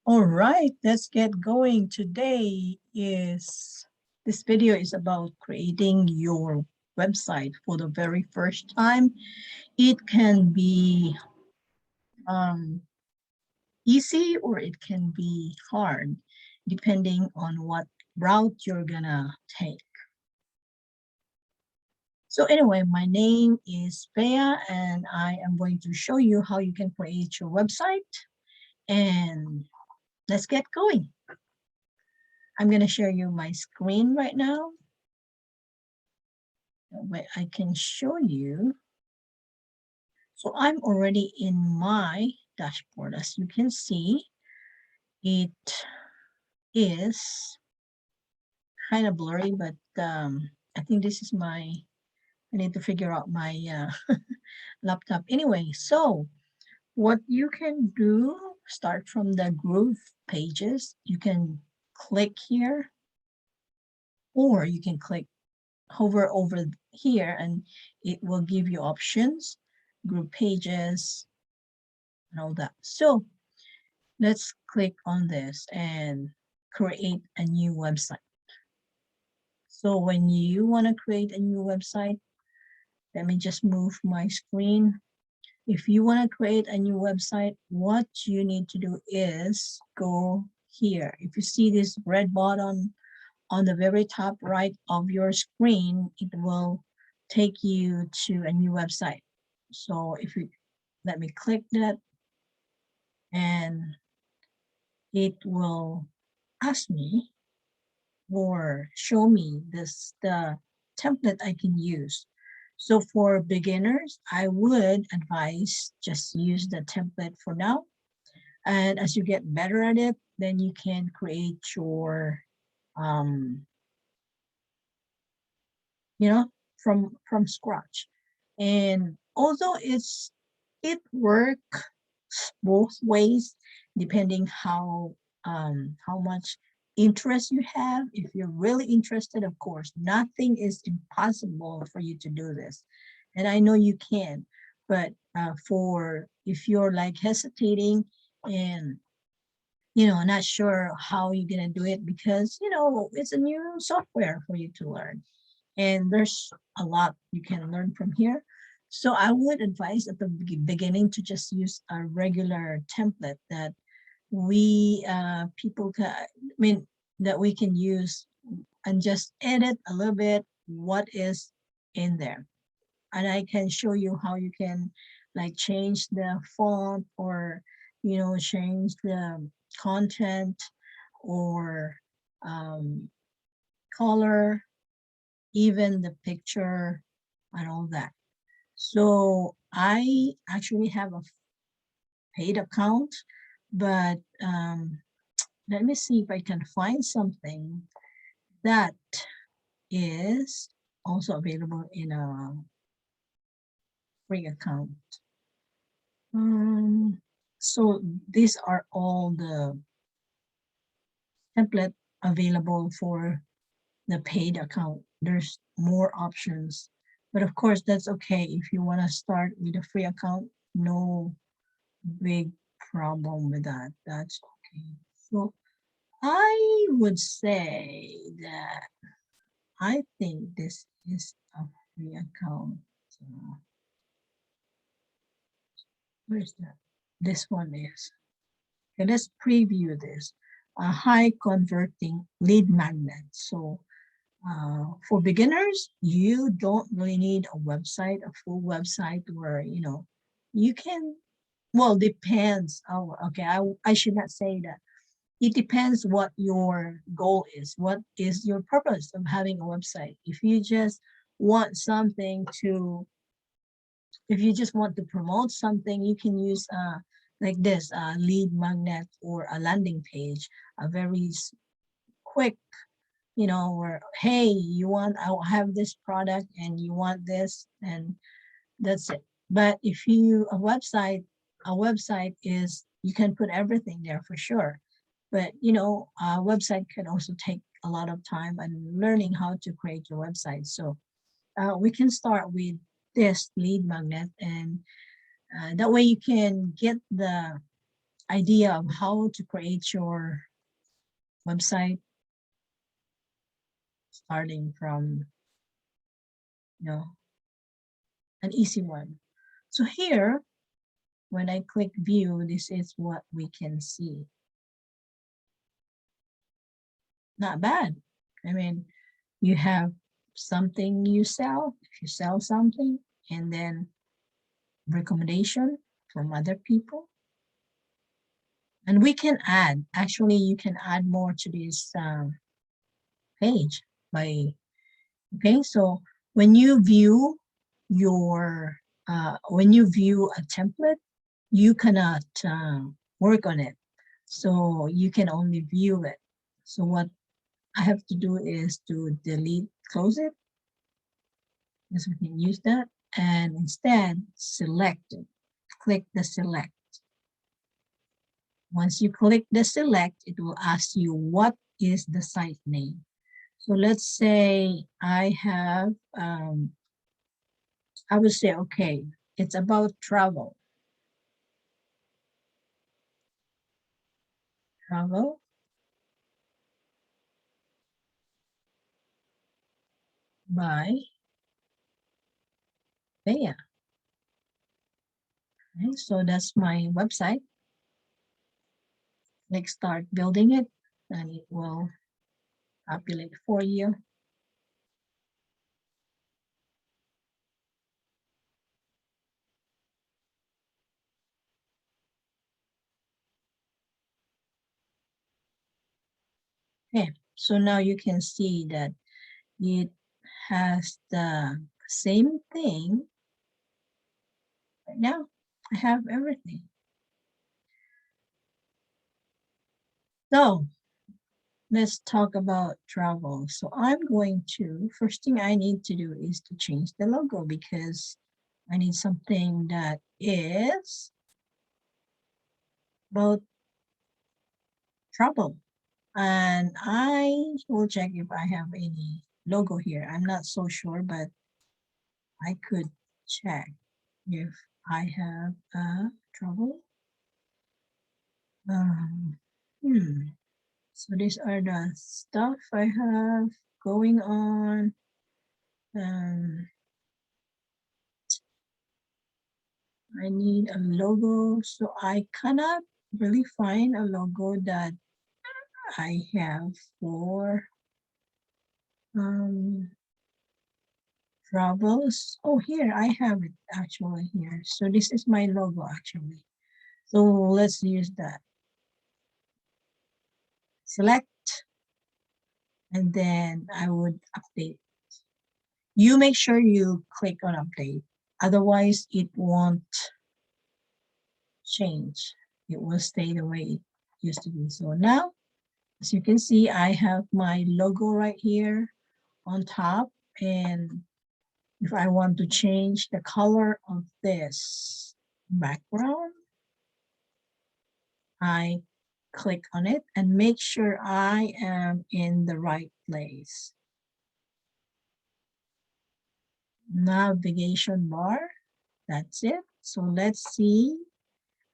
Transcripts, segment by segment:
All right, let's get going. This video is about creating your website for the very first time. It can be um, easy or it can be hard, depending on what route you're gonna take. So anyway, my name is Bea and I am going to show you how you can create your website, and let's get going. I'm going to share you my screen right now. Where I can show you. So I'm already in my dashboard. As you can see, it is kind of blurry, but I think this is I need to figure out my laptop. Anyway, so what you can do, start from the group pages. You can click here, or you can hover over here and it will give you options, group pages, and all that. So let's click on this and create a new website. So when you want to create a new website, let me just move my screen. If you want to create a new website, what you need to do is go here. If you see this red button on the very top right of your screen, it will take you to a new website. So if you let me click that, and it will ask me or show me the template I can use. So for beginners, I would advise just use the template for now. And as you get better at it, then you can create your you know, from scratch. And although it works both ways, depending how much interest you have. If you're really interested, of course, nothing is impossible for you to do this, and I know you can. But for if you're like hesitating and not sure how you're gonna do it, because it's a new software for you to learn, and there's a lot you can learn from here. So I would advise at the beginning to just use a regular template that people can, that we can use, and just edit a little bit what is in there. And I can show you how you can like change the font, or change the content, or color, even the picture, and all that. So I actually have a paid account, but let me see if I can find something that is also available in a free account. So these are all the template available for the paid account. There's more options, but of course that's okay. If you want to start with a free account, no big problem with that. That's okay. So I would say that I think this is a free account. Where's that? This one is. Okay, let's preview this. A high converting lead magnet. So for beginners, you don't really need a website, a full website where, you can, well, depends. Oh, okay, I should not say that. It depends what your goal is. What is your purpose of having a website? If you just want if you just want to promote something, you can use like this lead magnet, or a landing page, a very quick, where, hey, I'll have this product and you want this, and that's it. But if a website is, you can put everything there for sure. But a website can also take a lot of time and learning how to create your website. So we can start with this lead magnet, and that way you can get the idea of how to create your website, starting from, you know, an easy one. So here, when I click view, this is what we can see. Not bad. I mean, you have something you sell, if you sell something, and then recommendation from other people. And we can add, actually, you can add more to this page by, okay, so when you view when you view a template, you cannot work on it. So you can only view it. So what I have to do is to delete, close it, because we can use that, and instead select it. Click the select. Once you click the select, it will ask you what is the site name. So let's say I have, I would say, okay, it's about travel. Travel by Bea. Okay, so that's my website. Click start building it, and it will populate for you. Okay, so now you can see that it has the same thing. Right now, I have everything. So let's talk about travel. So I'm going to, first thing I need to do is to change the logo, because I need something that is about travel. And I will check if I have any logo here. I'm not so sure, but I could check if I have travel. Um, hmm. So these are the stuff I have going on. Um, I need a logo, so I cannot really find a logo that I have for um, travels. Oh, here I have it actually here. So this is my logo actually. So let's use that. Select, and then I would update. You make sure you click on update. Otherwise, it won't change. It will stay the way it used to be. So now, as you can see, I have my logo right here on top. And if I want to change the color of this background, I click on it and make sure I am in the right place. Navigation bar, that's it. So let's see.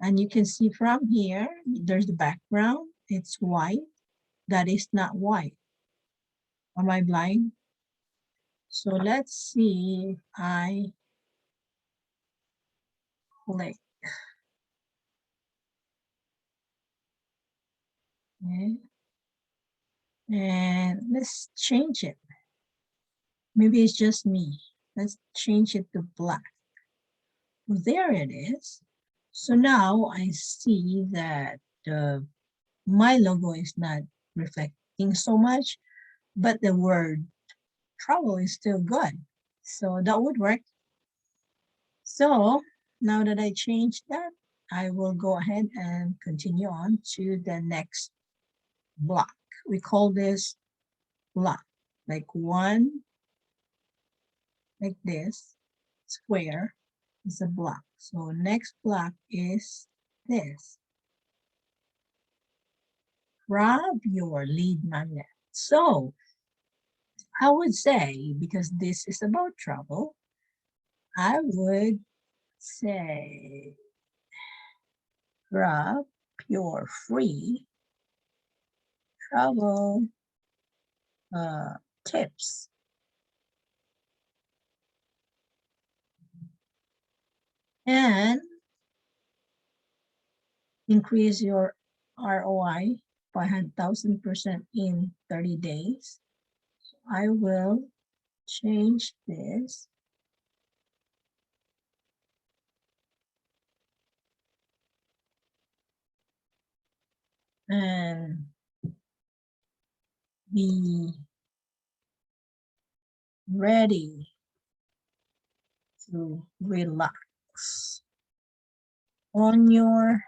And you can see from here, there's the background. It's white. That is not white. Am I blind? So let's see if I click. Okay. And let's change it. Maybe it's just me. Let's change it to black. Well, there it is. So now I see that my logo is not reflecting so much, but the word travel is still good. So that would work. So now that I changed that, I will go ahead and continue on to the next block. We call this block, like one, like this, square is a block. So next block is this. Grab your lead magnet. So I would say, because this is about travel, I would say grab your free travel tips. And increase your ROI by 1,000% in 30 days. So I will change this. And be ready to relax on your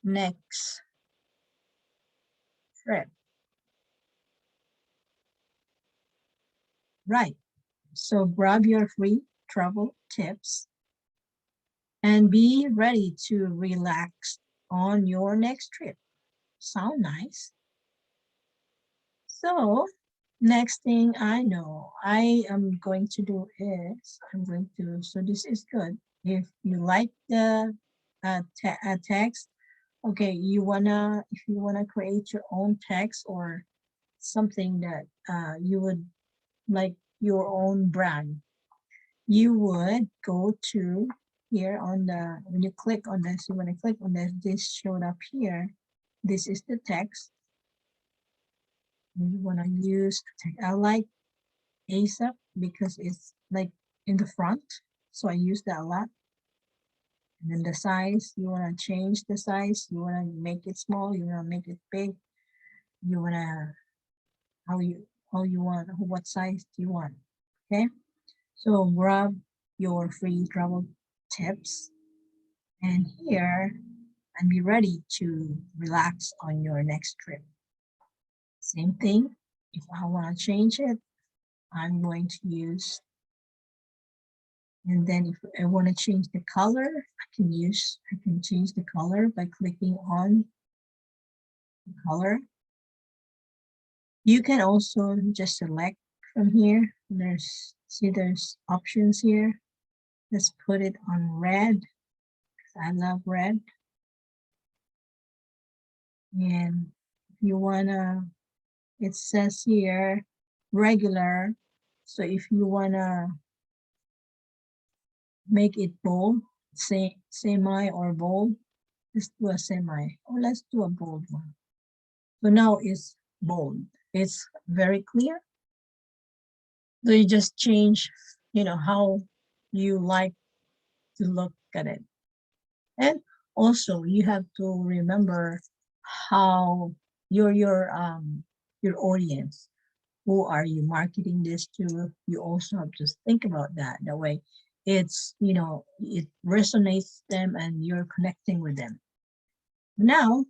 next trip. Right. So grab your free travel tips and be ready to relax on your next trip. Sound nice? So next thing I know I am going to do is so this is good. If you like the text, okay, if you wanna create your own text or something that you would like your own brand, you would go to here on the, when you click on this, you want to click on this showed up here. This is the text. You want to use, I like ASAP because it's like in the front. So I use that a lot. And then the size, you want to change the size. You want to make it small. You want to make it big. You want to, how you want, what size do you want? Okay. So grab your free travel tips and here and be ready to relax on your next trip. Same thing. If I want to change it, I'm going to use, and then if I want to change the color, I can change the color by clicking on the color. You can also just select from here. There's options here. Let's put it on red. I love red. And if you wanna, it says here regular. So if you wanna make it bold, say semi or bold, let's do a semi, or let's do a bold one. So now it's bold. It's very clear. So you just change, how you like to look at it. And also you have to remember how your audience, who are you marketing this to? You also have to think about that. That way it resonates them and you're connecting with them. Now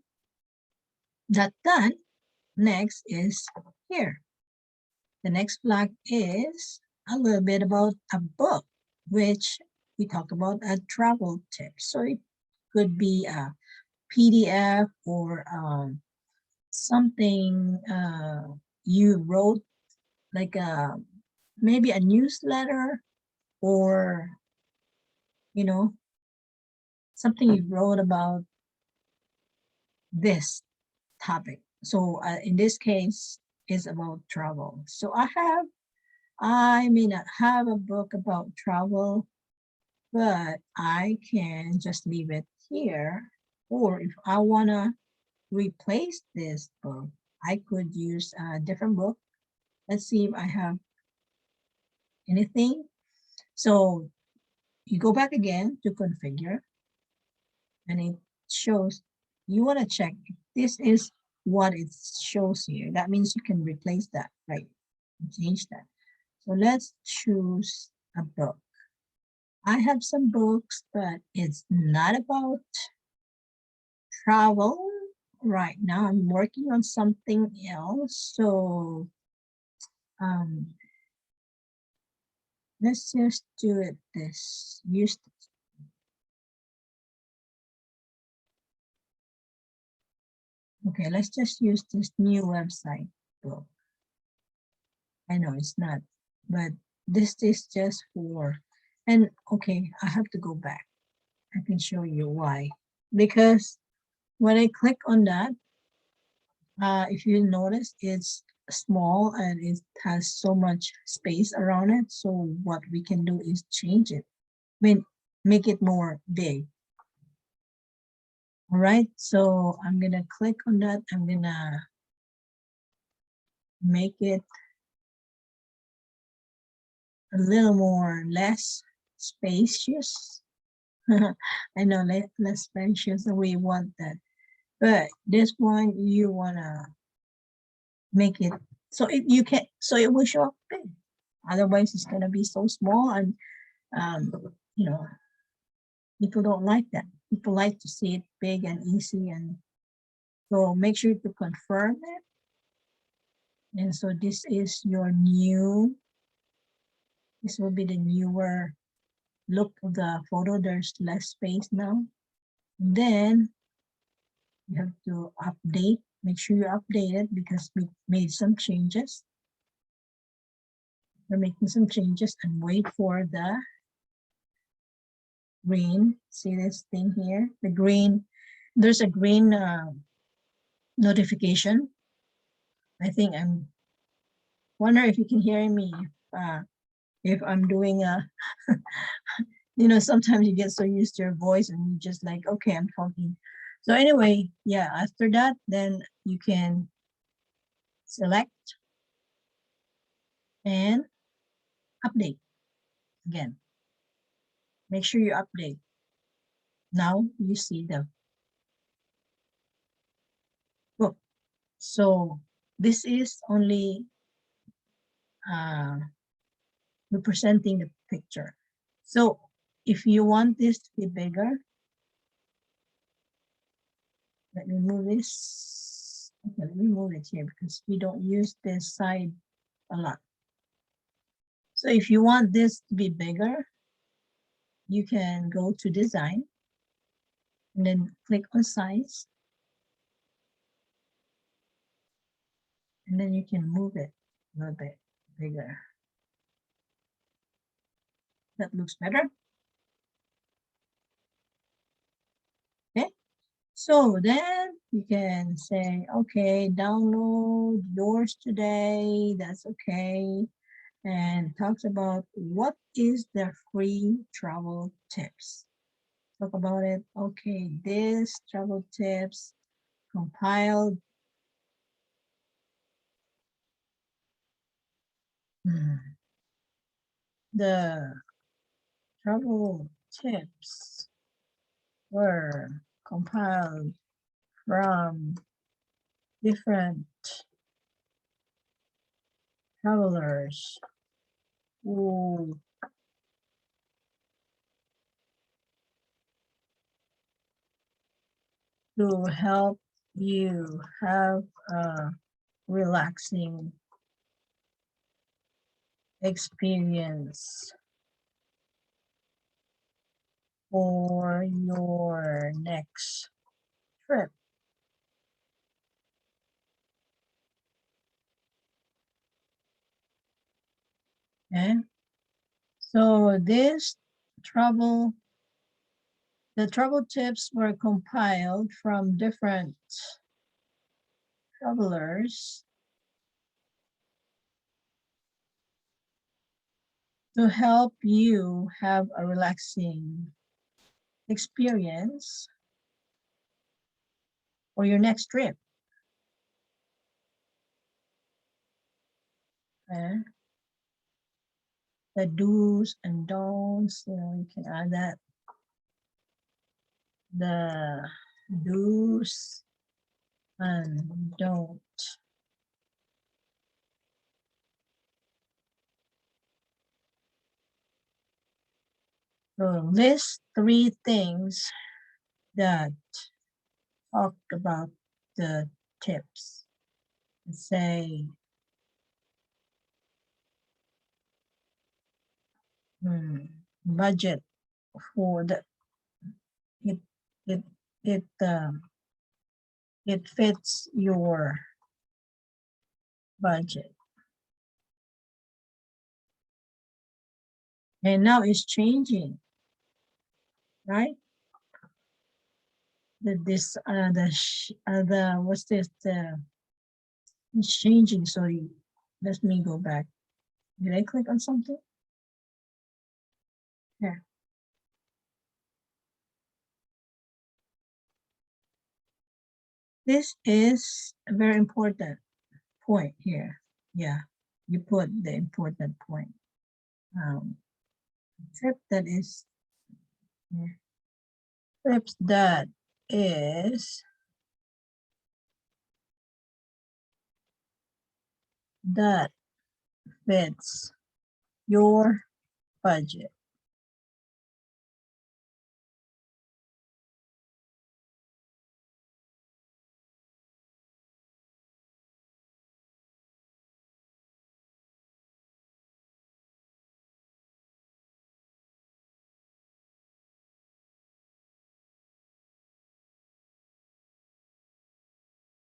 that done, next is here. The next flag is a little bit about a book, which we talk about a travel tip. So it could be a PDF or something you wrote, like maybe a newsletter, or something you wrote about this topic. So in this case is about travel. So I may not have a book about travel, but I can just leave it here. Or if I want to replace this book, I could use a different book. Let's see if I have anything. So you go back again to configure, and it shows, you want to check if this is what it shows here. That means you can replace that, right? Change that. So let's choose a book. I have some books, but it's not about travel right now. I'm working on something else. So um, let's just do it this. Use this. Okay, let's just use this new website book. I know it's not, but this is just for, and okay, I have to go back. I can show you why. Because When I click on that, if you notice, it's small and it has so much space around it. So what we can do is change it. I mean, make it more big. All right, so I'm gonna click on that. I'm gonna make it a little more less spacious. I know less spacious, we want that. But this one you wanna make it so you can so it will show up big. Otherwise, it's gonna be so small, and um, you know, people don't like that. People like to see it big and easy, and so make sure to confirm it. And so this is your new. This will be the newer look of the photo. There's less space now. Then you have to update. Make sure you update it because we made some changes. We're making some changes and wait for the green. See this thing here? The green. There's a green notification. I think I'm wonder if you can hear me. If I'm doing a, sometimes you get so used to your voice and you just like, okay, I'm talking. So anyway, yeah, after that, then you can select and update again. Make sure you update. Now you see the book. So this is only uh, representing the picture. So if you want this to be bigger, let me move this. Okay, let me move it here because we don't use this side a lot. So if you want this to be bigger, you can go to design and then click on size. And then you can move it a little bit bigger. That looks better. Okay. So then you can say, okay, download yours today. That's okay. And talks about what is the free travel tips. Talk about it. Okay, this travel tips compiled. The travel tips were compiled from different travelers who to help you have a relaxing experience for your next trip. Okay, so the travel tips were compiled from different travelers to help you have a relaxing experience for your next trip. Okay. The do's and don'ts, you can add that. The do's and don'ts. So list 3 things that talk about the tips. Say, budget for the it it it it fits your budget. And now it's changing, right? the what's this, it's changing. So let me go back. Did I click on something? Yeah. This is a very important point here. Yeah, you put the important point. Trip that is yeah, trips is that fits your budget.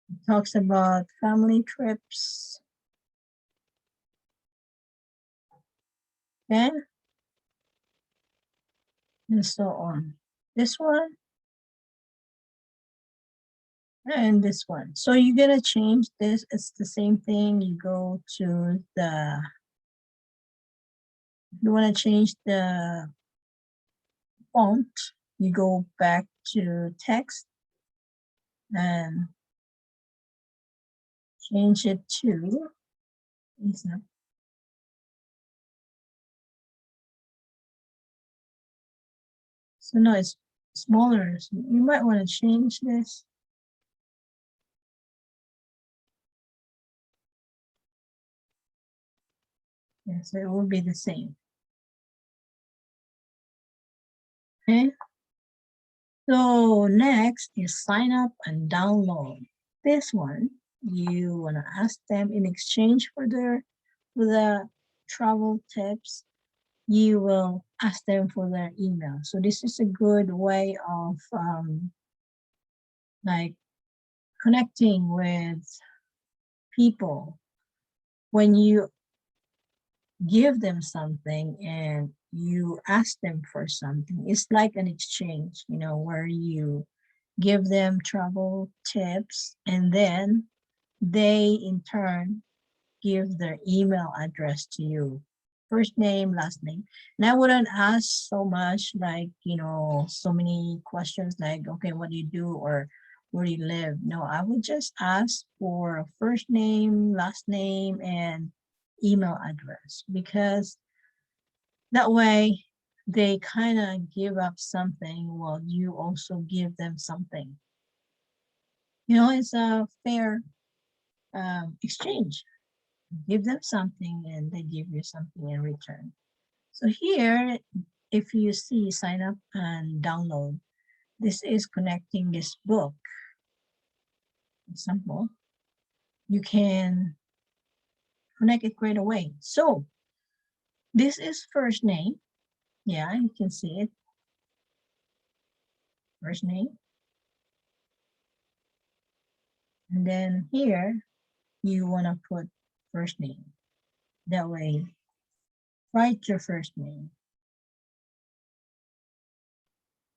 It talks about family trips, okay, and so on. This one and this one. So you're gonna change this. It's the same thing. You go to the, you want to change the font, you go back to text and change it to, so no, it's smaller. So you might want to change this. Yeah, so it will be the same. Okay. So next is sign up and download. This one, you want to ask them in exchange for the travel tips, you will ask them for their email. So this is a good way of like connecting with people. When you give them something and you ask them for something, it's like an exchange, where you give them travel tips and then they in turn give their email address to you. First name, last name. And I wouldn't ask so much like, so many questions like, okay, what do you do or where do you live? No, I would just ask for first name, last name, and email address, because that way they kind of give up something while you also give them something. It's a fair exchange. Give them something and they give you something in return. So here, if you see sign up and download, this is connecting this book. Example, you can connect it right away. So this is first name. Yeah, you can see it. First name. And then here, you want to put first name. That way, write your first name.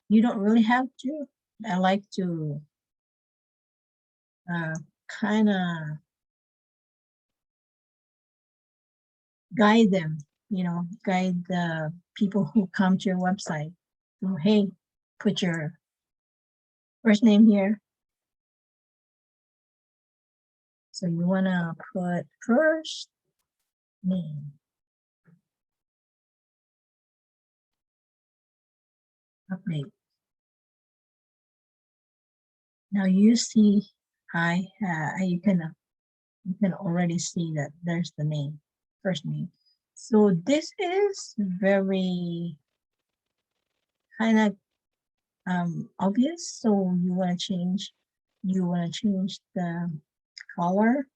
You don't really have to. I like to kind of guide them, guide the people who come to your website. So, hey, put your first name here. So you want to put first name. Update. Now you see, you can already see that there's the name, first name. So this is very kind of obvious. So you want to change the color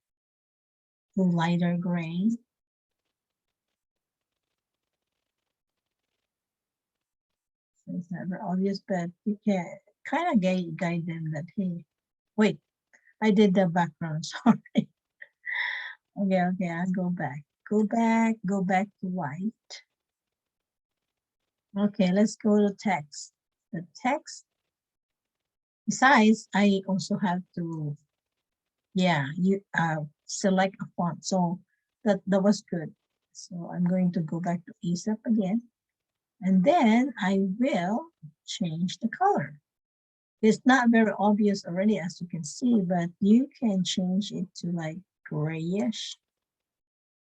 to lighter gray. So it's not very obvious, but you can kind of guide them that, hey, wait, I did the background, sorry. Okay, I'll go back. Go back to white. Okay, let's go to text. The text Besides, I also have to, yeah, you select a font. So that was good. So I'm going to go back to ASAP again. And then I will change the color. It's not very obvious already, as you can see, but you can change it to like grayish.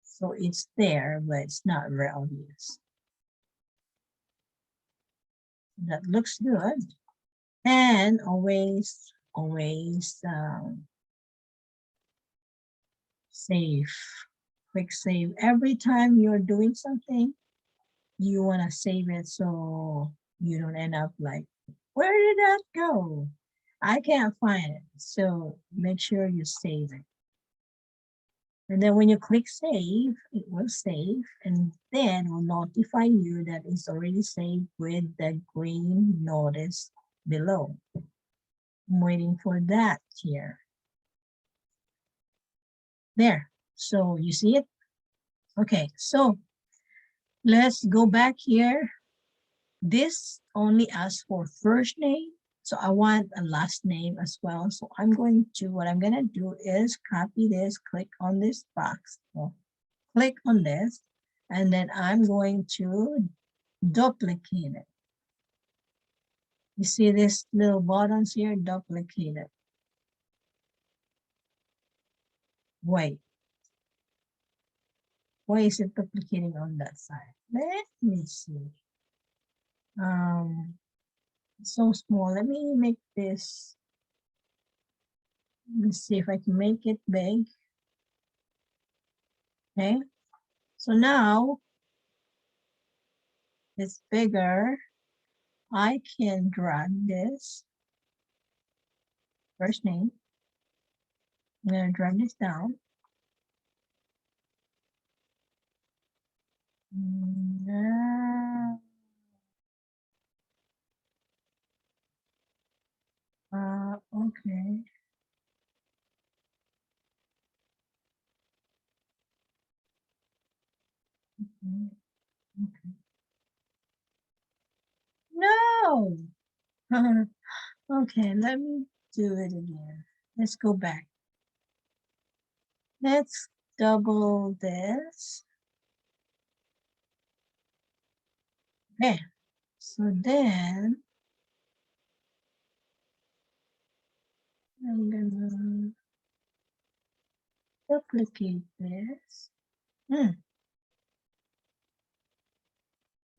So it's there, but it's not very obvious. That looks good. And always, always save. Quick save. Every time you're doing something, you want to save it so you don't end up like, where did that go? I can't find it. So make sure you save it. And then when you click save, it will save and then will notify you that it's already saved with the green notice below. I'm waiting for that here. There. So you see it? Okay, so let's go back here. This only asks for first name. So I want a last name as well. So what I'm going to do is copy this, click on this box, click on this, and then I'm going to duplicate it. You see these little buttons here, duplicate it. Wait, why is it duplicating on that side? Let me see. So small. Let me make this. Let me see if I can make it big. Okay. So now it's bigger. I can drag this first name. I'm going to drag this down. Okay. Okay. No. Okay, let me do it again. Let's go back. Let's double this. Okay, so then I'm gonna duplicate this.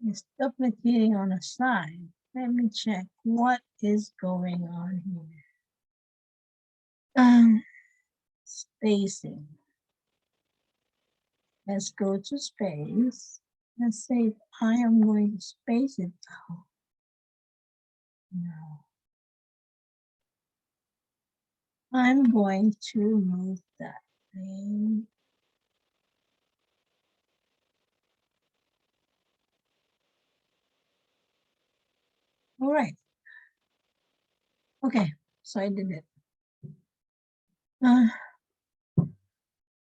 It's duplicating on the side. Let me check what is going on here. Spacing. Let's go to space. Let's say I am going to space it out. No. I'm going to move that thing. All right. Okay, so I did it.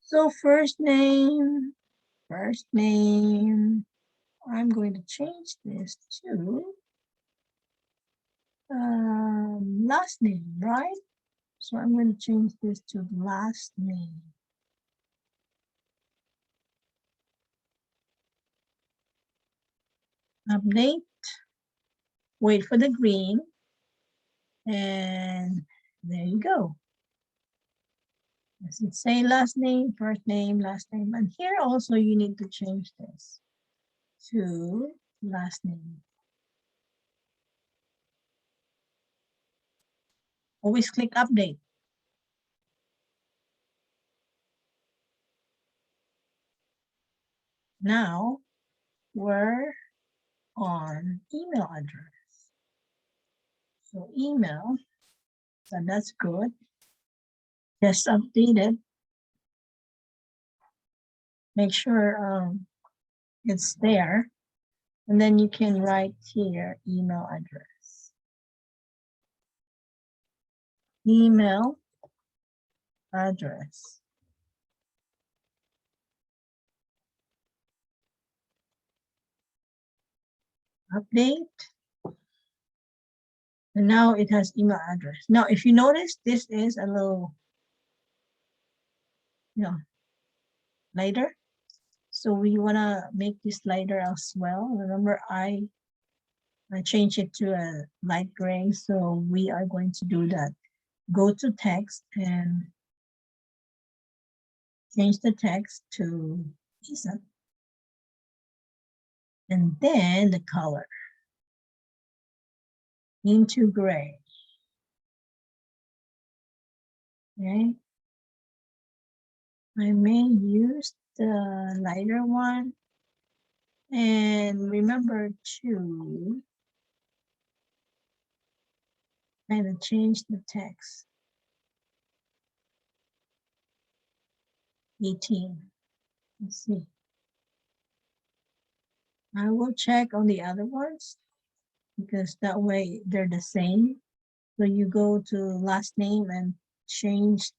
So first name. I'm going to change this to last name, right? So I'm going to change this to last name. Update. Wait for the green. And there you go. Does it say last name, first name, last name? And here also you need to change this to last name. Always click update. Now we're on email address. So email, so that's good. Just update it. Make sure it's there. And then you can write here email address. Email address. Update. And now it has email address. Now, if you notice, this is a little, you know, lighter. So we want to make this lighter as well. Remember, I changed it to a light gray. So we are going to do that. Go to text and change the text to Isa. And then the color into gray. Okay. I may use the lighter one. And remember to kind of change the text. 18. Let's see. I will check on the other ones because that way they're the same. So you go to last name and change,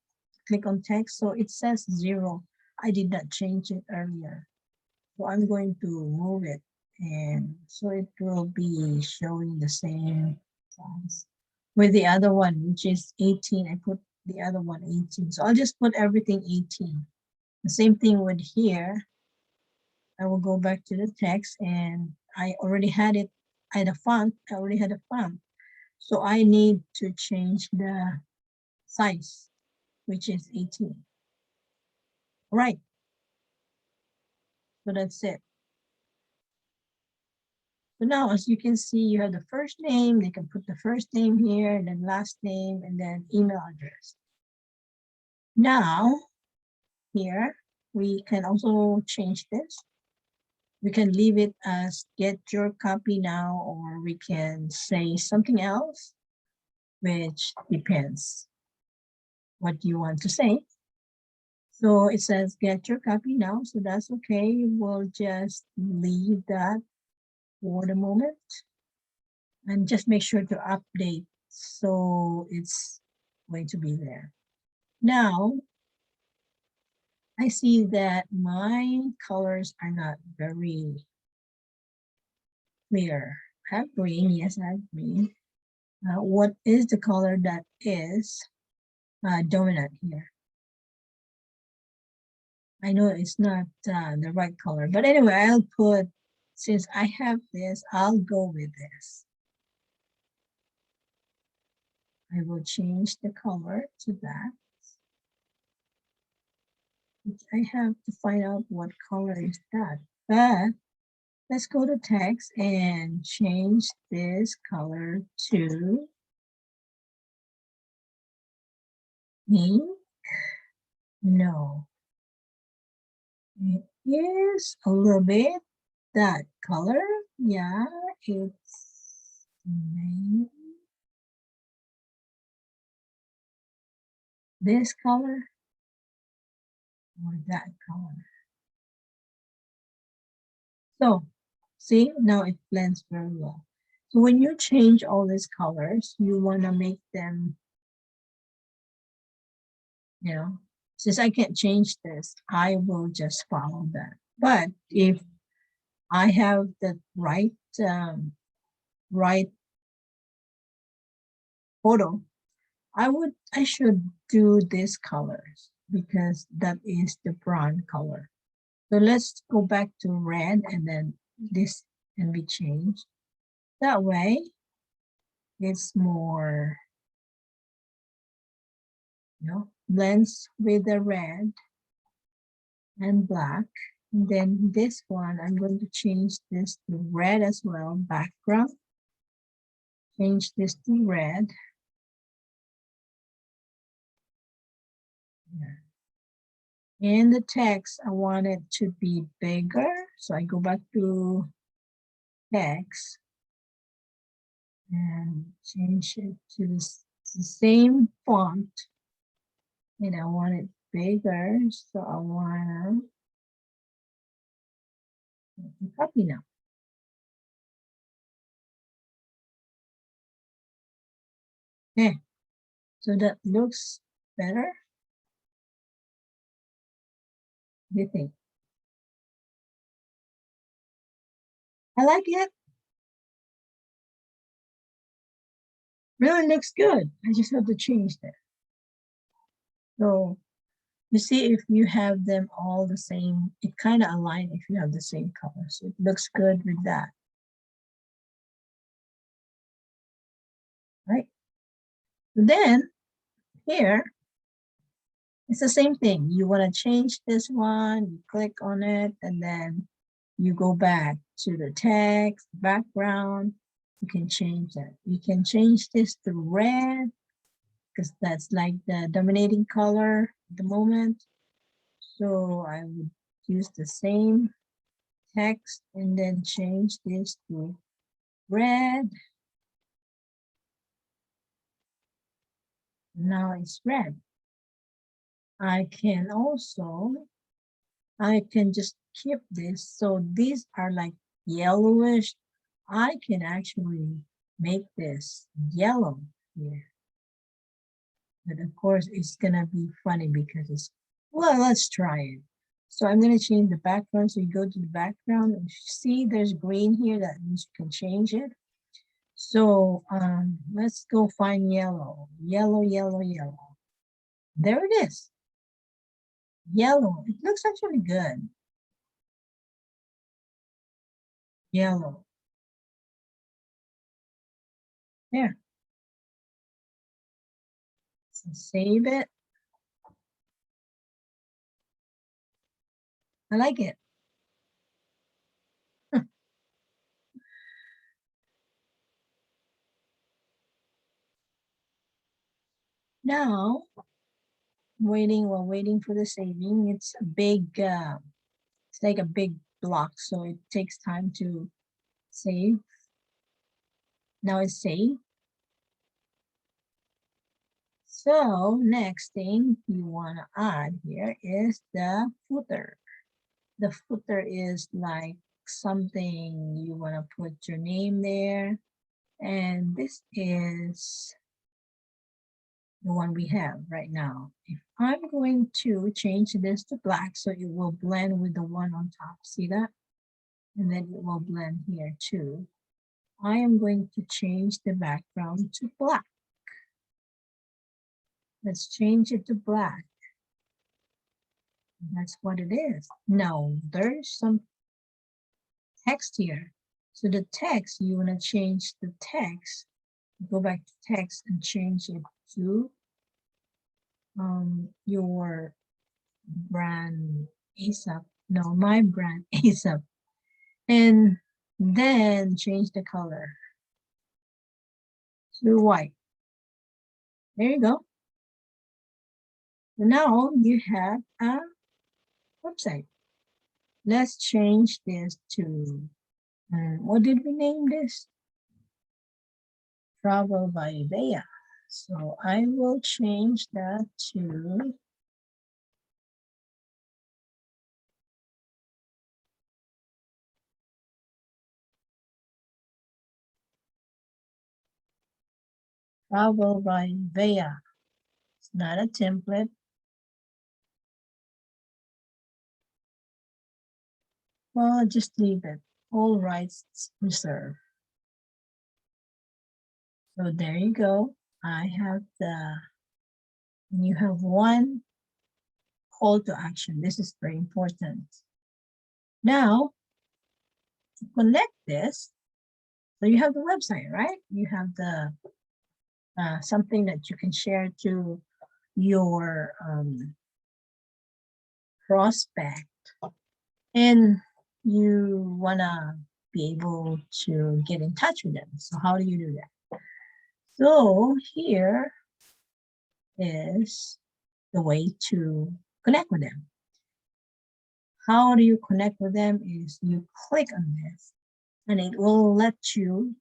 click on text. So it says 0. I did not change it earlier. So I'm going to move it. And so it will be showing the same size. With the other one, which is 18, I put the other one 18. So I'll just put everything 18. The same thing with here. I will go back to the text and I already had it at a font. I already had a font. So I need to change the size, which is 18. Right. So that's it. So now, as you can see, you have the first name. They can put the first name here, and then last name, and then email address. Now, here, we can also change this. We can leave it as get your copy now, or we can say something else, which depends what you want to say. So it says get your copy now, so that's okay. We'll just leave that for the moment and just make sure to update so it's going to be there. Now, I see that my colors are not very clear. I have green, yes, I have green. What is the color that is dominant here? I know it's not the right color, but anyway, I'll put, since I have this, I'll go with this. I will change the color to that. I have to find out what color is that, but let's go to text and change this color to pink. No, it is a little bit that color. Yeah, it's maybe this color or that color. So see, now it blends very well. So when you change all these colors, you want to make them, you know, since I can't change this, I will just follow that. But if I have the right photo, I should do these colors because that is the brown color. So let's go back to red and then this can be changed. That way it's more, blends with the red and black. And then this one, I'm going to change this to red as well, background. Change this to red. In the text, I want it to be bigger. So I go back to text and change it to the same font. And I want it bigger. So I want to copy now. Okay, so that looks better. What do you think? I like it. really looks good. I just have to change that. So you see, if you have them all the same, it kind of aligns if you have the same color. So it looks good with that. Right? Then here, it's the same thing. You want to change this one, you click on it, and then you go back to the text, background. You can change that. You can change this to red because that's like the dominating color at the moment. So I would use the same text and then change this to red. Now it's red. I can just keep this. So these are like yellowish. I can actually make this yellow here. But of course, it's gonna be funny because it's, well, let's try it. So I'm gonna change the background. So you go to the background and see there's green here. That means you can change it. So let's go find yellow. Yellow, yellow, yellow. There it is. Yellow. It looks actually good. Yellow. There. So save it. I like it. Now, while waiting for the saving, it's a big, it's like a big block, so it takes time to save. Now it's saved. So next thing you want to add here is the footer. The footer is like something you want to put your name there. And this is the one we have right now. If I'm going to change this to black so it will blend with the one on top, see that? And then it will blend here too. I am going to change the background to black. Let's change it to black. That's what it is. Now there's some text here. So the text, you want to change the text. Go back to text and change it to your brand ASAP. No, my brand ASAP. And then change the color to white. There you go. So now you have a website. Let's change this to, what did we name this? Travel by Bea. So I will change that to Travel by Bea. It's not a template. Well, just leave it. All rights reserved. So there you go. I have you have one call to action. This is very important. Now, to connect this, so you have the website, right? You have the something that you can share to your prospect, and you wanna be able to get in touch with them. So how do you do that? So here is the way to connect with them. How do you connect with them is you click on this and it will let you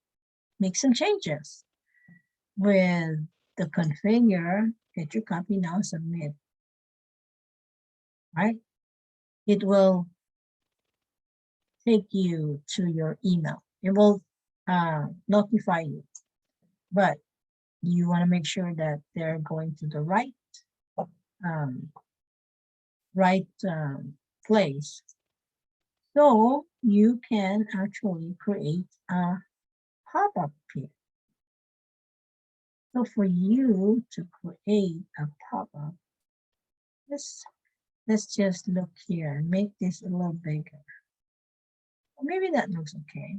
make some changes with the configure, get your copy now, submit, right? It will take you to your email. It will notify you, but you want to make sure that they're going to the um, right place. So you can actually create a pop-up here. So for you to create a pop-up, let's let's just look here and make this a little bigger. Or maybe that looks okay.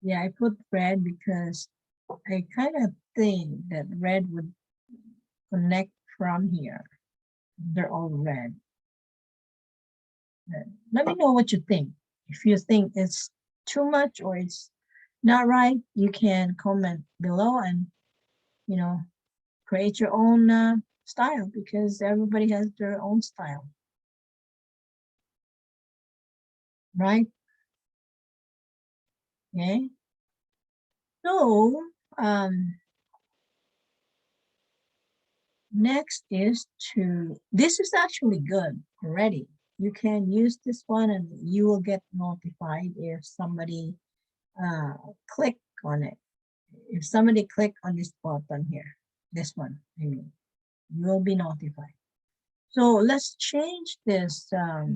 Yeah, I put red because I kind of think that red would connect from here. They're all red. Let me know what you think. If you think it's too much or it's not right, you can comment below and, you know, create your own style because everybody has their own style, right? Okay. So next is this is actually good already. You can use this one and you will get notified if somebody uh, click on it. If somebody click on this button here, this one, I mean, you will be notified. So let's change this, okay?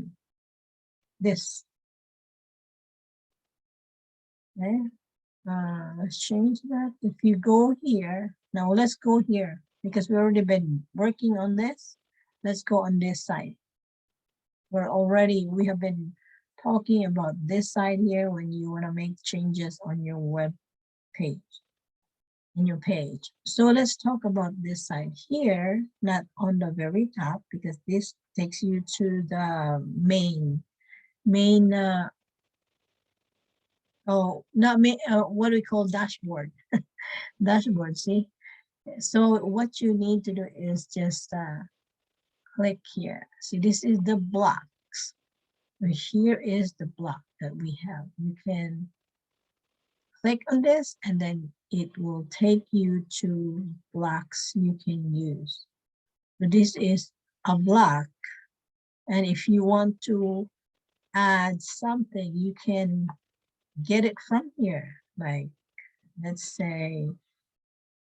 Let's change that. If you go here, now let's go here because we already been working on this. Let's go on this side. We have been talking about this side here when you want to make changes on your web page, in your page. So let's talk about this side here, not on the very top because this takes you to the main, oh, not main, what do we call dashboard? Dashboard, see? So what you need to do is just click here. See, this is the blocks. So here is the block that we have. You can click on this and then it will take you to blocks you can use. So this is a block. And if you want to add something, you can get it from here. Like, let's say,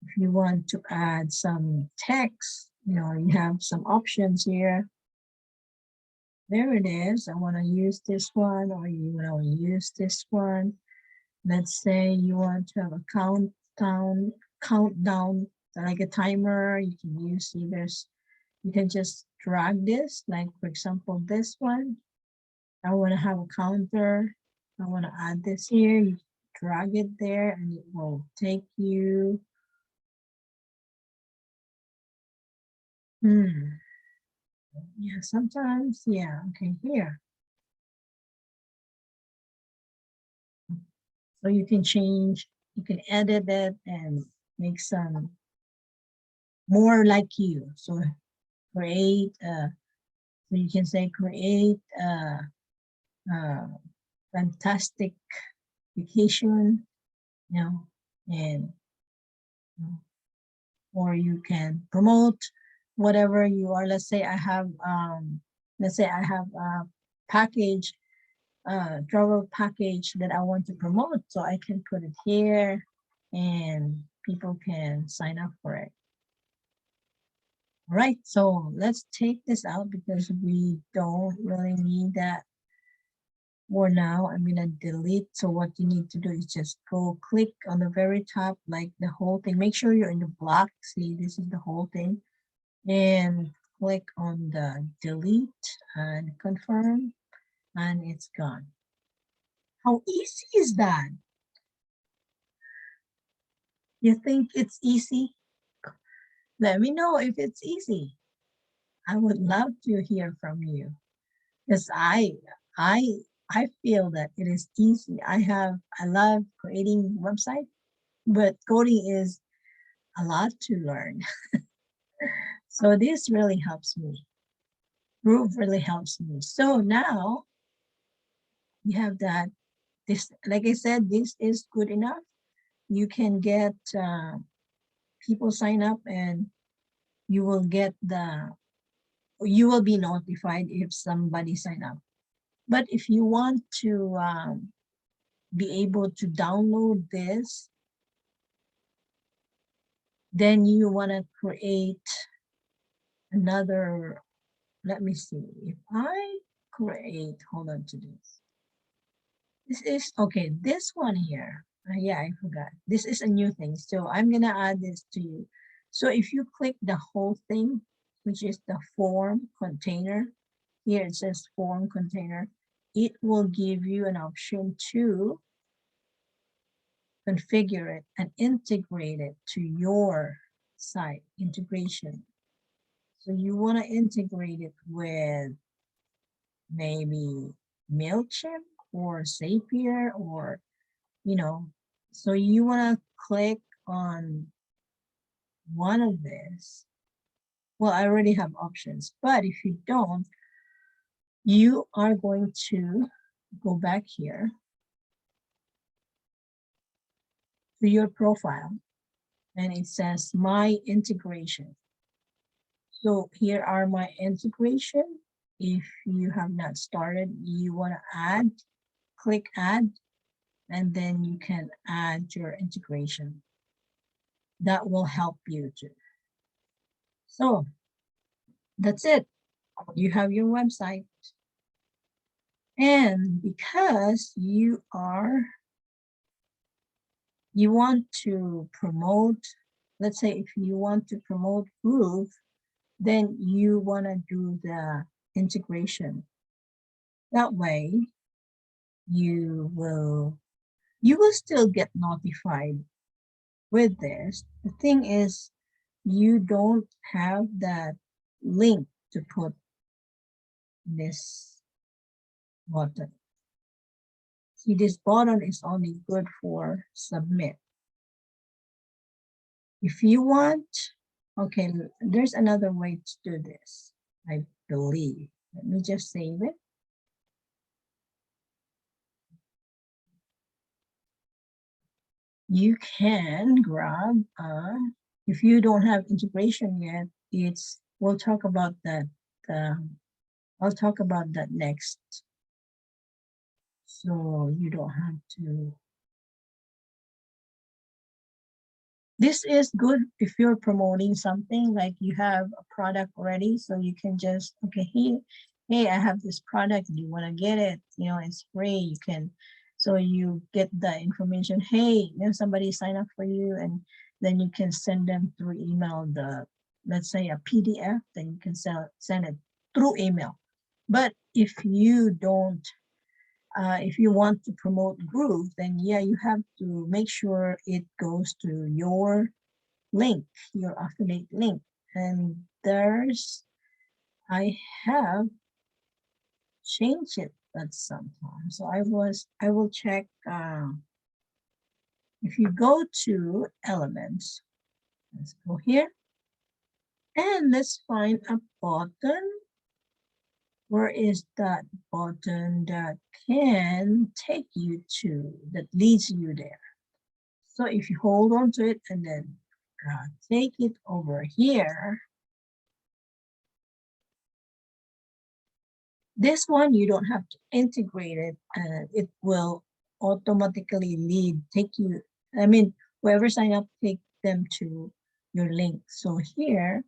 if you want to add some text, you have some options here. There it is. I want to use this one or you want to use this one. Let's say you want to have a countdown, like a timer. You can use either, you can just drag this, like for example, this one. I want to have a counter. I want to add this here. You drag it there and it will take you. Yeah, sometimes, yeah, okay, here. So you can change, you can edit it and make some more like you. So create, so you can say create a fantastic vacation, and or you can promote whatever you are. Let's say I have a package, travel package that I want to promote. So I can put it here and people can sign up for it. All right, so let's take this out because we don't really need that for now. I'm gonna delete. So what you need to do is just go click on the very top, like the whole thing. Make sure you're in the block. See, this is the whole thing. And click on the delete and confirm, and it's gone. How easy is that? You think it's easy? Let me know if it's easy. I would love to hear from you because I I feel that it is easy. I love creating website, but coding is a lot to learn. So this really helps me. Groove really helps me. So now you have that. This, like I said, this is good enough. You can get people sign up and you will get you will be notified if somebody sign up. But if you want to be able to download this, then you want to create another, let me see, if I create, hold on to this. This is, okay, this one here. Yeah, I forgot. This is a new thing. So I'm going to add this to you. So if you click the whole thing, which is the form container, here it says form container, it will give you an option to configure it and integrate it to your site integration. So you want to integrate it with maybe MailChimp or Zapier or, you know, so you want to click on one of this. Well, I already have options, but if you don't, you are going to go back here to your profile and it says my integration. So here are my integration. If you have not started, you want to add, click add, and then you can add your integration. That will help you too. So that's it. You have your website. And because you want to promote, let's say if you want to promote Groove, then you want to do the integration. That way you will still get notified with this. The thing is, you don't have that link to put this button. See, this button is only good for submit. If you want, okay, there's another way to do this, I believe. Let me just save it. You can grab, if you don't have integration yet, we'll talk about that. I'll talk about that next. So you don't have to. This is good if you're promoting something, like you have a product already, so you can just, okay, hey, I have this product, do you want to get it? You know, it's free, you can, so you get the information, hey, somebody sign up for you, and then you can send them through email let's say a PDF, then you can send it through email. But if you don't, if you want to promote Groove, then yeah, you have to make sure it goes to your link, your affiliate link. And I have changed it at some time. So I will check, if you go to Elements, let's go here, and let's find a button. Where is that button that can take you to, that leads you there? So if you hold on to it and then take it over here, this one you don't have to integrate it, and it will automatically take you, I mean, whoever sign up, take them to your link. So here,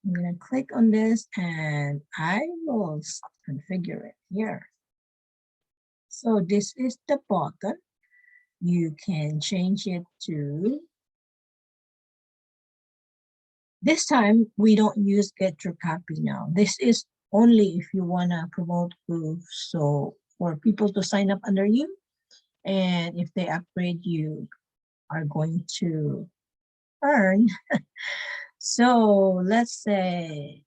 I'm gonna click on this and I will configure it here. So this is the button. You can change it to, this time we don't use get your copy now. This is only if you wanna promote Groove. So for people to sign up under you, and if they upgrade, you are going to earn. So let's say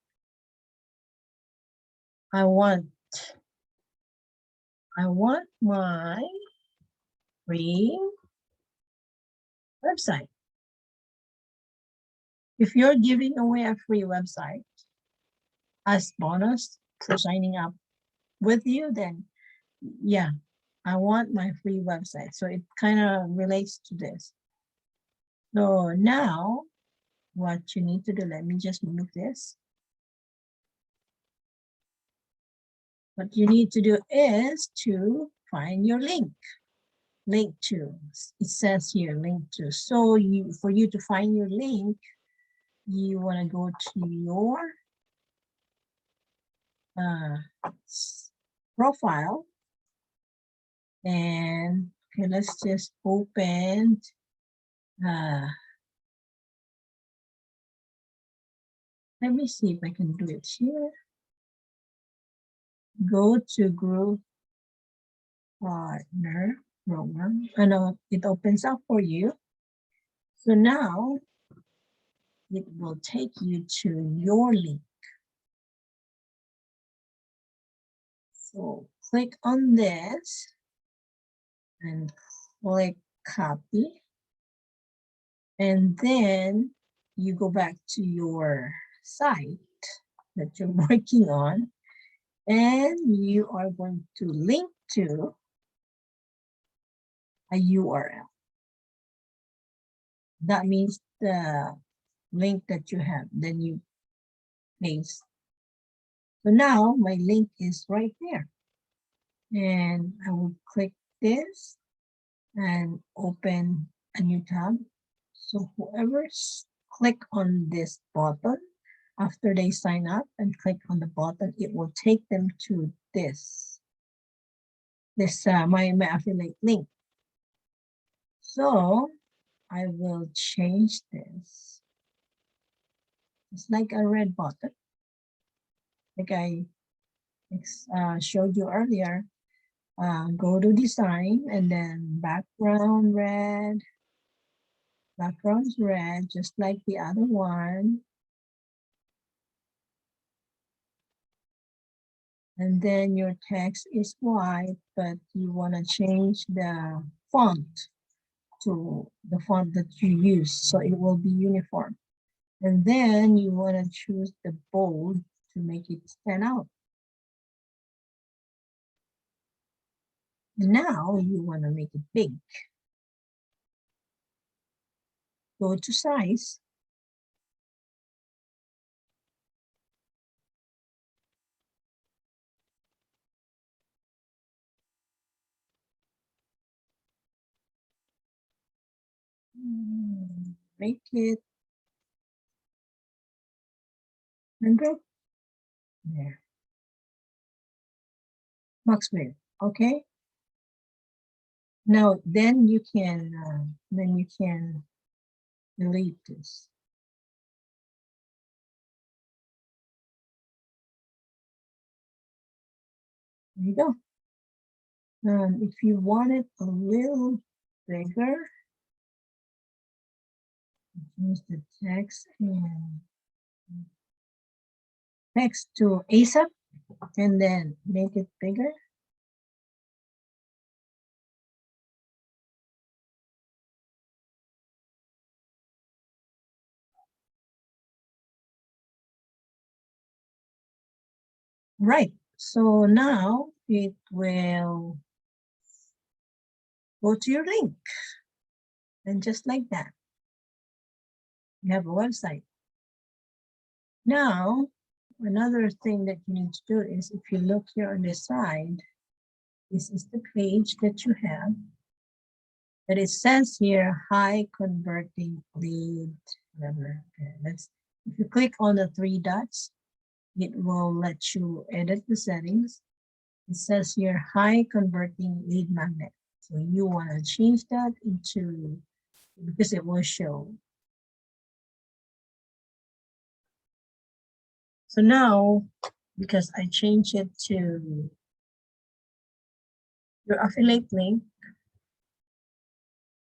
I want my free website. If you're giving away a free website as bonus for signing up with you, then yeah, I want my free website. So it kind of relates to this. So now what you need to do, let me just move this. What you need to do is to find your link to, it says here link to. So for you to find your link, you want to go to your profile, And okay, let's just open. Uh, Let me see if I can do it here. Go to group partner program. I know it opens up for you. So now it will take you to your link. So click on this and click copy. And then you go back to your site that you're working on, and you are going to link to a URL. That means the link that you have, then you paste. So now my link is right there. And I will click this and open a new tab. So whoever's click on this button, after they sign up and click on the button, it will take them to this my affiliate link. So I will change this. It's like a red button, like I showed you earlier. Go to design and then background's red, just like the other one. And then your text is white, but you want to change the font to the font that you use, so it will be uniform. And then you want to choose the bold to make it stand out. Now you want to make it big. Go to size. Make it 100. There. Max width. Okay. Now then you can delete this. There you go. If you want it a little bigger, use the text and text to ASAP and then make it bigger. Right. So now it will go to your link. And just like that, you have a website. Now, another thing that you need to do is if you look here on the side, this is the page that you have. But it says here, high converting lead, whatever. Okay, if you click on the 3 dots, it will let you edit the settings. It says here, high converting lead magnet. So you want to change that into, because it will show. So now, because I changed it to your affiliate link,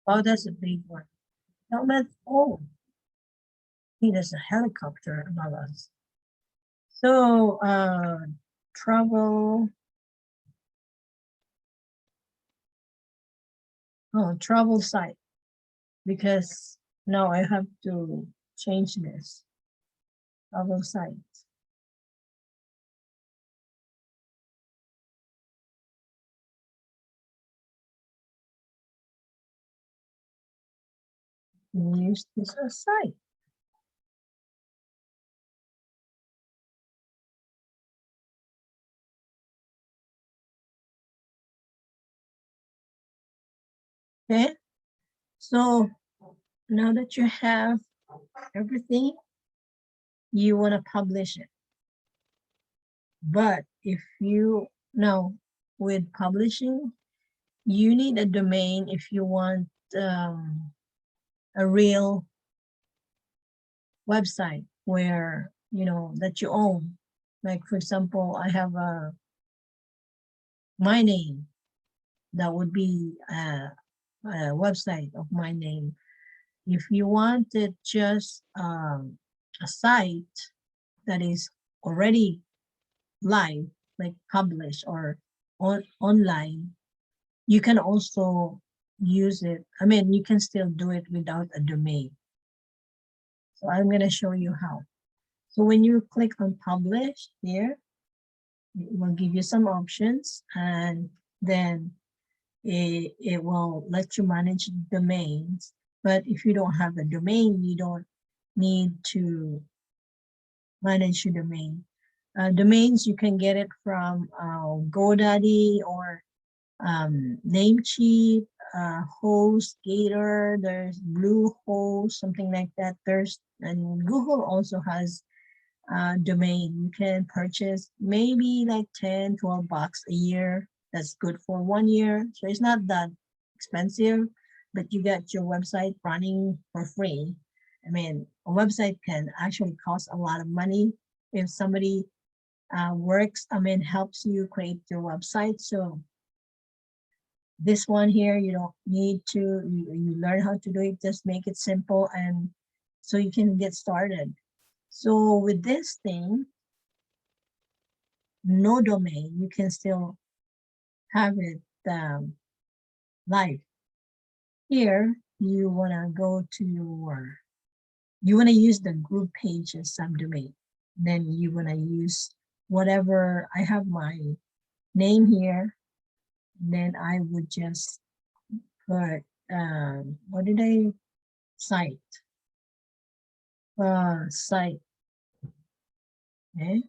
oh, that's a big one. Now let's, oh, see, there's a helicopter above us. So, travel site, because now I have to change this. Travel site. Use this as site. Okay, so now that you have everything, you want to publish it. But if you know, with publishing, you need a domain if you want a real website where, you know, that you own. Like, for example, I have my name. That would be a website of my name. If you wanted just a site that is already live, like published or online, you can also use it. I mean, you can still do it without a domain. So I'm going to show you how. So when you click on publish here, it will give you some options, and then it will let you manage domains. But if you don't have a domain, you don't need to manage your domain. Domains, you can get it from GoDaddy or Namecheap, HostGator, there's Bluehost, something like that. And Google also has domain. You can purchase maybe like 10, 12 bucks a year. That's good for 1 year. So it's not that expensive, but you get your website running for free. I mean, a website can actually cost a lot of money if somebody helps you create your website. So this one here, you don't need to, you learn how to do it, just make it simple, and so you can get started. So with this thing, no domain, you can still have it live. Here, you want to go to you want to use the group page as subdomain. Then you want to use whatever, I have my name here. Then I would just put, what did I, site, site, okay?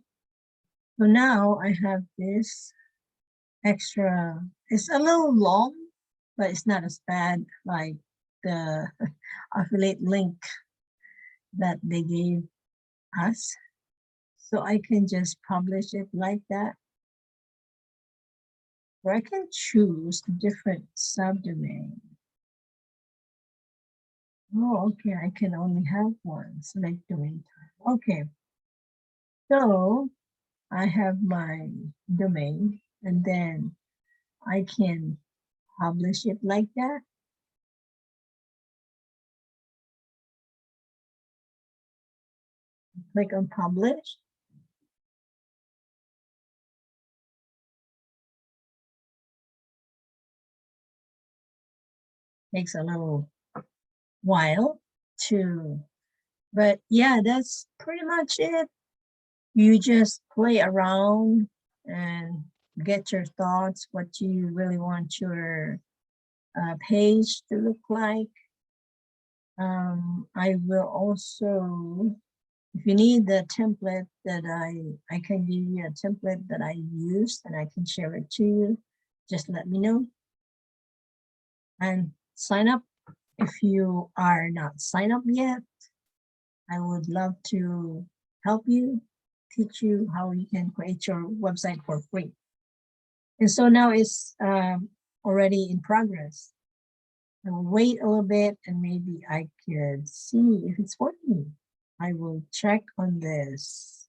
So now I have this extra, it's a little long, but it's not as bad like the affiliate link that they gave us. So I can just publish it like that. Or I can choose a different subdomain. Oh, okay, I can only have one. Select domain type. Okay. So I have my domain, and then I can publish it like that. Click on publish. Takes a little while to, but yeah, that's pretty much it. You just play around and get your thoughts, what you really want your page to look like. I will also, if you need the template that I can give you a template that I use and I can share it to you. Just let me know and sign up. If you are not signed up yet, I would love to help you, teach you how you can create your website for free. And so now it's already in progress. I'll wait a little bit and maybe I could see if it's working. I will check on this.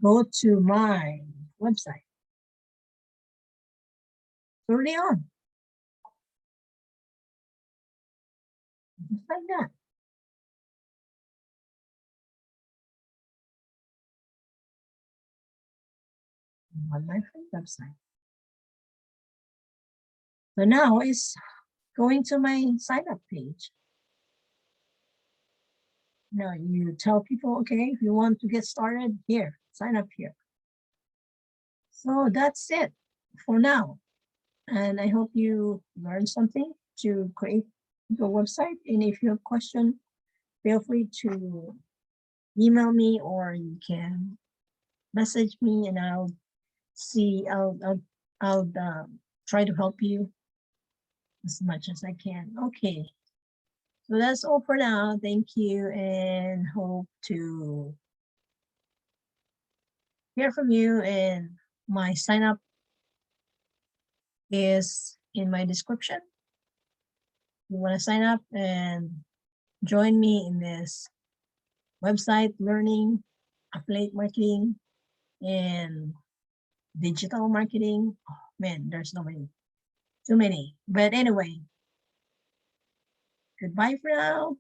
Go to my website. Early on. Just like that. On my free website. So now it's going to my sign up page. Now you tell people, okay, if you want to get started, here, sign up here. So that's it for now. And I hope you learned something to create your website. And if you have questions, feel free to email me or you can message me and I'll see, I'll try to help you as much as I can. Okay. So that's all for now. Thank you and hope to hear from you. And my sign up is in my description. You want to sign up and join me in this website learning, affiliate marketing, and digital marketing. Oh, man, there's no many, too many. But anyway, goodbye for now.